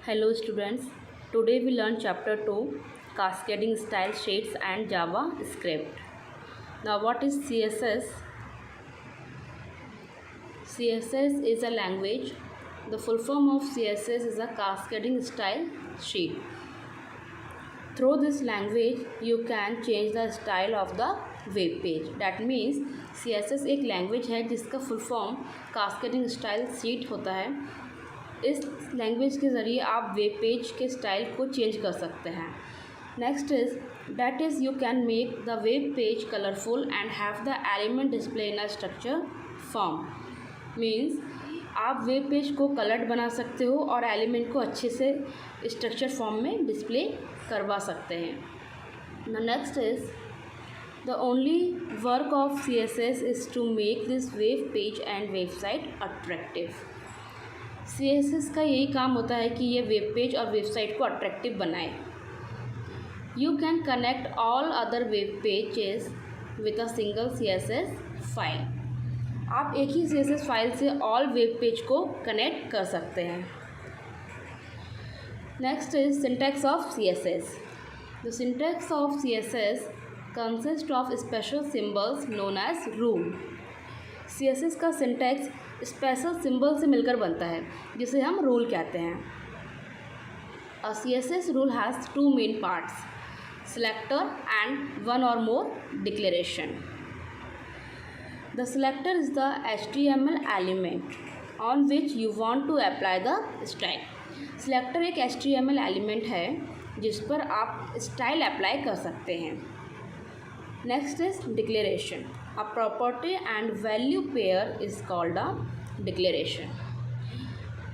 Hello students, today we learn chapter 2 cascading style sheets and JavaScript. Now what is CSS? CSS is a language. The full form of CSS is a cascading style sheet. Through this language you can change the style of the web page. That means CSS एक language है जिसका full form cascading style sheet होता है. इस language के ज़रिए आप web page के स्टाइल को चेंज कर सकते हैं. Next is that is you can make the web page colourful and have the element display in a structure form. Means आप वेब पेज को कलर्ड बना सकते हो और एलिमेंट को अच्छे से स्ट्रक्चर फॉर्म में डिस्प्ले करवा सकते हैं. The next is the only work of CSS is to make this web page and website attractive. CSS का यही काम होता है कि ये वेब पेज और वेबसाइट को अट्रैक्टिव बनाए. You can connect all other web pages with a single CSS file. आप एक ही CSS फाइल से ऑल वेब पेज को कनेक्ट कर सकते हैं. Next is syntax of CSS. The syntax of CSS consist of special symbols known as rule. CSS का syntax special symbol से मिलकर बनता है जिसे हम रूल कहते हैं. A CSS rule has two main parts, selector and one or more declaration. The selector is the HTML element on which you want to apply the style. Selector एक HTML element है जिस पर आप style apply कर सकते हैं. Next is declaration. A property and value pair is called a declaration.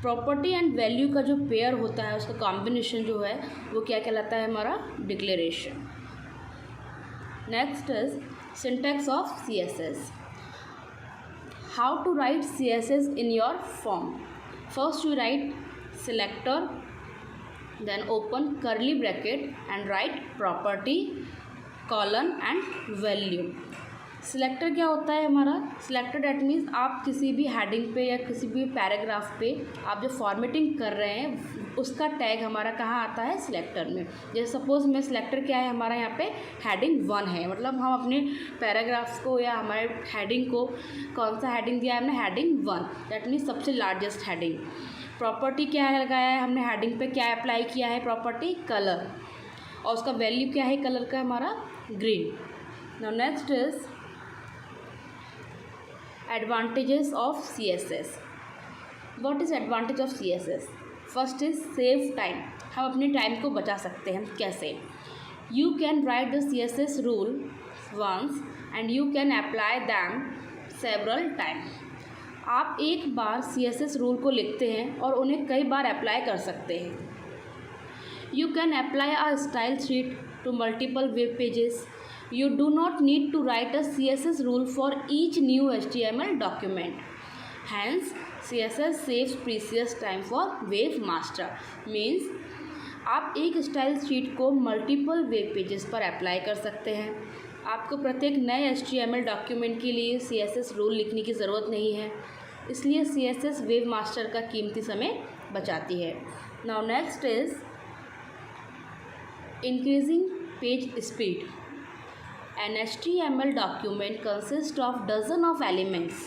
Property and value का जो पेयर होता है उसका कॉम्बिनेशन जो है वो क्या कहलाता है हमारा declaration. Next is syntax of CSS. How to write CSS in your form. First you write selector, then open curly bracket and write property colon and value. Selector क्या होता है हमारा? सिलेक्टर डैट मीन्स आप किसी भी heading पे या किसी भी पैराग्राफ पे आप जो फॉर्मेटिंग कर रहे हैं उसका टैग हमारा कहाँ आता है? सिलेक्टर में. जैसे सपोज में सिलेक्टर क्या है हमारा यहाँ पे हेडिंग 1 है, मतलब हम अपने पैराग्राफ को या हमारे हेडिंग को कौन सा हेडिंग दिया है हमने? हेडिंग 1. दैट मीन्स सबसे लार्जेस्ट हेडिंग. प्रॉपर्टी क्या है लगाया है हमने हेडिंग पे? क्या अप्लाई किया है? Property colour. और उसका वैल्यू क्या है कलर का? हमारा green. Now next is advantages of CSS. What is advantage of CSS? First is save time. हम अपने टाइम को बचा सकते हैं. कैसे? You can write the CSS rule once and you can apply them several times. आप एक बार CSS rule को लिखते हैं और उन्हें कई बार अप्लाई कर सकते हैं. You can apply a style sheet to multiple web pages. You do not need to write a CSS rule for each new HTML document. Hence, CSS saves precious time for webmaster. Means आप एक style sheet को multiple web pages पर apply कर सकते हैं. आपको प्रत्येक नए HTML डॉक्यूमेंट के लिए CSS रूल लिखने की ज़रूरत नहीं है, इसलिए CSS वेबमास्टर का कीमती समय बचाती है. Now next is increasing page speed. An HTML document consists of dozen of elements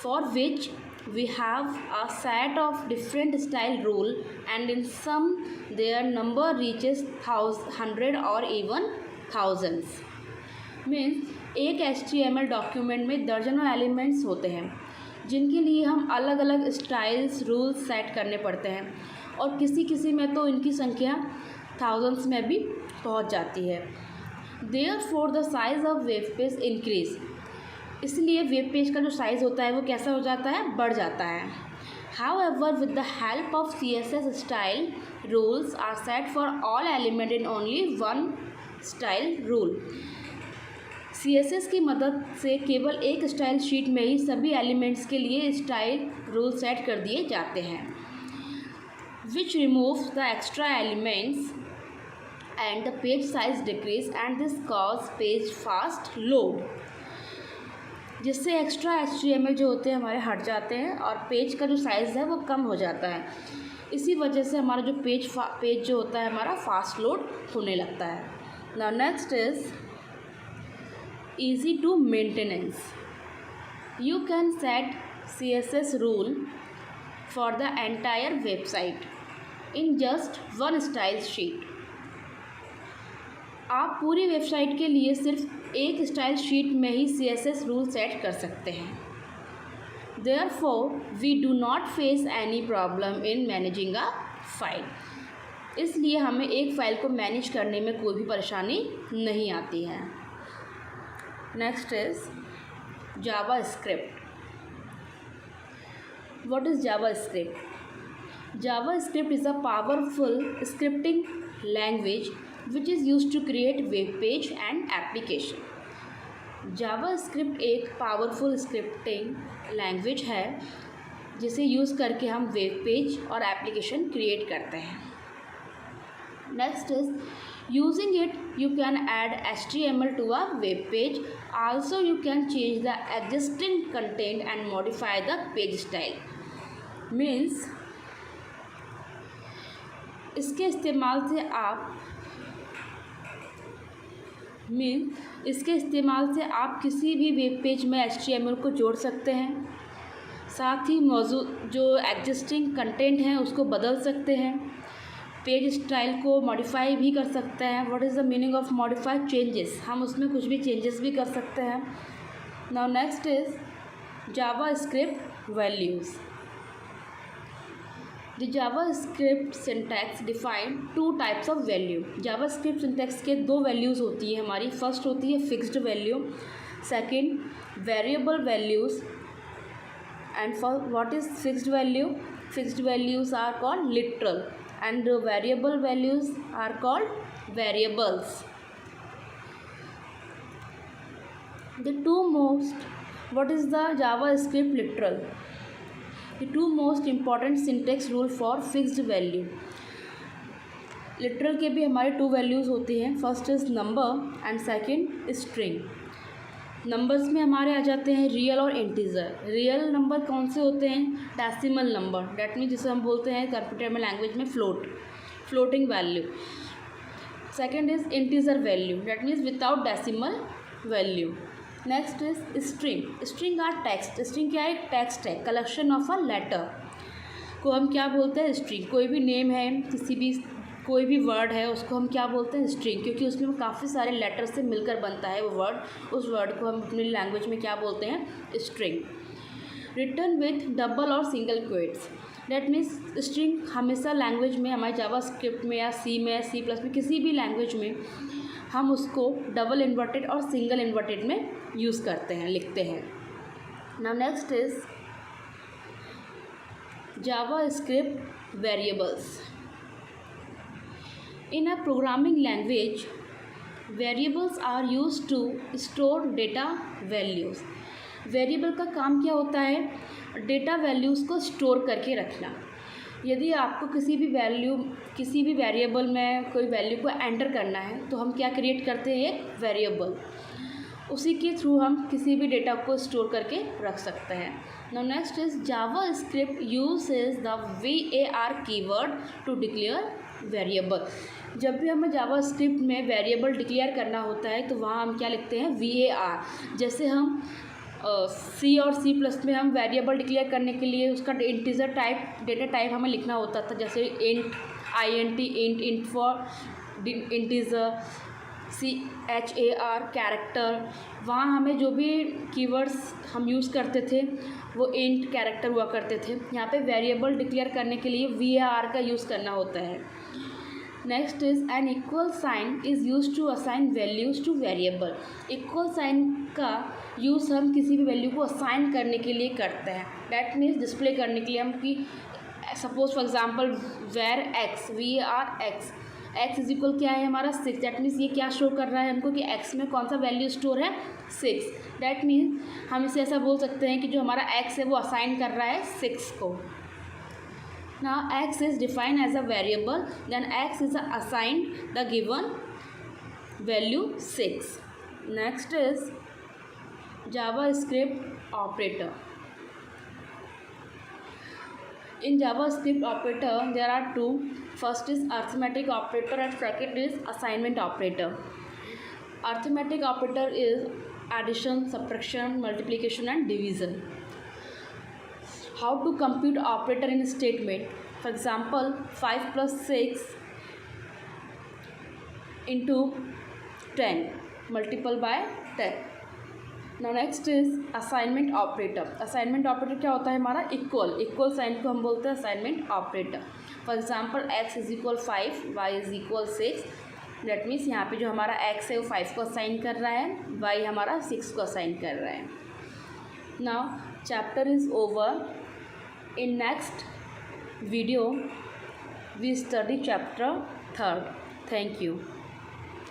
for which we have a set of different style rule, and in some their number reaches 100 or even thousands. Means एक HTML document में दर्जनों elements होते हैं जिनके लिए हम अलग अलग स्टाइल्स रूल्स सेट करने पड़ते हैं और किसी किसी में तो इनकी संख्या थाउजेंड्स में भी पहुंच जाती है. Therefore the size of web page increase. इसलिए वेब पेज का जो साइज़ होता है वो कैसा हो जाता है? बढ़ जाता है. However, with the help of CSS style rules are set for all element in only one style rule. CSS की मदद से केवल एक स्टाइल शीट में ही सभी एलिमेंट्स के लिए स्टाइल रूल सेट कर दिए जाते हैं, which removes the extra elements and the page size decrease and this cause page fast load. जिससे एक्स्ट्रा HTML जो होते हैं हमारे हट जाते हैं और पेज का जो साइज़ है वो कम हो जाता है. इसी वजह से हमारा जो पेज जो होता है हमारा फास्ट लोड होने लगता है. Now next is easy to maintenance. You can set CSS rule for the entire website in just one style sheet. आप पूरी वेबसाइट के लिए सिर्फ एक स्टाइल शीट में ही CSS रूल सेट कर सकते हैं. Therefore, we do not face any problem in managing a file. इसलिए हमें एक फ़ाइल को मैनेज करने में कोई भी परेशानी नहीं आती है. Next is JavaScript. What is JavaScript? JavaScript is a powerful scripting language which is used to create web page and application. JavaScript एक powerful scripting language है जिसे यूज़ करके हम वेब पेज और एप्लीकेशन क्रिएट करते हैं. Next is using it you can add HTML to a web page. Also you can change the existing content and modify the page style. Means इसके इस्तेमाल से आप किसी भी वेब पेज में HTML को जोड़ सकते हैं. साथ ही मौजूद जो एग्जिस्टिंग कंटेंट हैं उसको बदल सकते हैं. पेज स्टाइल को मॉडिफाई भी कर सकते हैं. What is the meaning of modify? Changes. हम उसमें कुछ भी चेंजेस भी कर सकते हैं. Now next is JavaScript values. The JavaScript syntax define 2 types of value. JavaScript syntax के 2 वैल्यूज़ होती है हमारी. फर्स्ट होती है fixed value, second variable values. And for what is fixed value? Fixed values are called literal and variable values are called variables. What is the JavaScript literal? The 2 most important syntax rule for fixed value. Literal के भी हमारे 2 values होती हैं. First is number and second string. Numbers में हमारे आ जाते हैं real और इंटीजर. रियल नंबर कौन से होते हैं? Decimal number. डैट मीन जिसे हम बोलते हैं कंप्यूटर में लैंग्वेज में floating value. Second is integer value. That means without decimal value. Next is string. String are text. String क्या है? एक टेक्स्ट है, कलेक्शन ऑफ अ लेटर को हम क्या बोलते हैं? स्ट्रिंग. कोई भी नेम है, कोई भी वर्ड है, उसको हम क्या बोलते हैं? स्ट्रिंग. क्योंकि उसमें काफ़ी सारे लेटर से मिलकर बनता है वो वर्ड. उस वर्ड को हम अपनी लैंग्वेज में क्या बोलते हैं? स्ट्रिंग. रिटर्न विथ डबल और single quotes. That means string हमेशा लैंग्वेज में, हमारे जावास्क्रिप्ट में या सी में, C++ में, किसी भी लैंग्वेज में हम उसको डबल इन्वर्टेड और सिंगल इन्वर्टेड में यूज़ करते हैं, लिखते हैं. Now next is JavaScript variables. In a programming language, variables are used to store data values. Variable का काम क्या होता है? डेटा वैल्यूज़ को स्टोर करके रखना. यदि आपको किसी भी वेरिएबल में कोई वैल्यू को एंटर करना है तो हम क्या क्रिएट करते हैं? एक वेरिएबल. उसी के थ्रू हम किसी भी डेटा को स्टोर करके रख सकते हैं. Now next is JavaScript uses the var keyword to declare variable. जब भी हमें JavaScript में वेरिएबल डिक्लेयर करना होता है तो वहाँ हम क्या लिखते हैं? var. जैसे हम C और C++ में हम वेरिएबल डिक्लेयर करने के लिए उसका इंटीजर टाइप, डेटा टाइप हमें लिखना होता था. जैसे int for integer, char character. वहाँ हमें जो भी कीवर्ड्स हम यूज़ करते थे वो इंट कैरेक्टर हुआ करते थे. यहाँ पे वेरिएबल डिक्लेयर करने के लिए var का यूज़ करना होता है. Next is an equal sign is use to assign values to variable. Equal sign का यूज़ हम किसी भी वैल्यू को असाइन करने के लिए करते हैं. डैट मीन्स डिस्प्ले करने के लिए हम कि suppose for example var x, x is equal क्या है हमारा? 6. डैट मीन्स ये क्या शो कर रहा है हमको कि एक्स में कौन सा वैल्यू स्टोर है? 6. डैट मीन्स हम इसे ऐसा बोल सकते हैं कि जो हमारा एक्स है वो असाइन कर रहा है 6 को. Now x is defined as a variable, then x is assigned the given value 6. Next is JavaScript operator. In JavaScript operator, there are two. First is arithmetic operator and second is assignment operator. Arithmetic operator is addition, subtraction, multiplication and division. How to compute operator in a statement? For example, 5 plus 6 into 10 multiple by 10. Now next is assignment operator. Assignment operator क्या होता है हमारा? Equal sign को हम बोलते हैं assignment operator. For example x is equal 5, y is equal 6. That means यहाँ पे जो हमारा x है वो 5 को असाइन कर रहा है, y हमारा 6 को असाइन कर रहा है. Now chapter is over. In next video we study chapter 3rd. Thank you.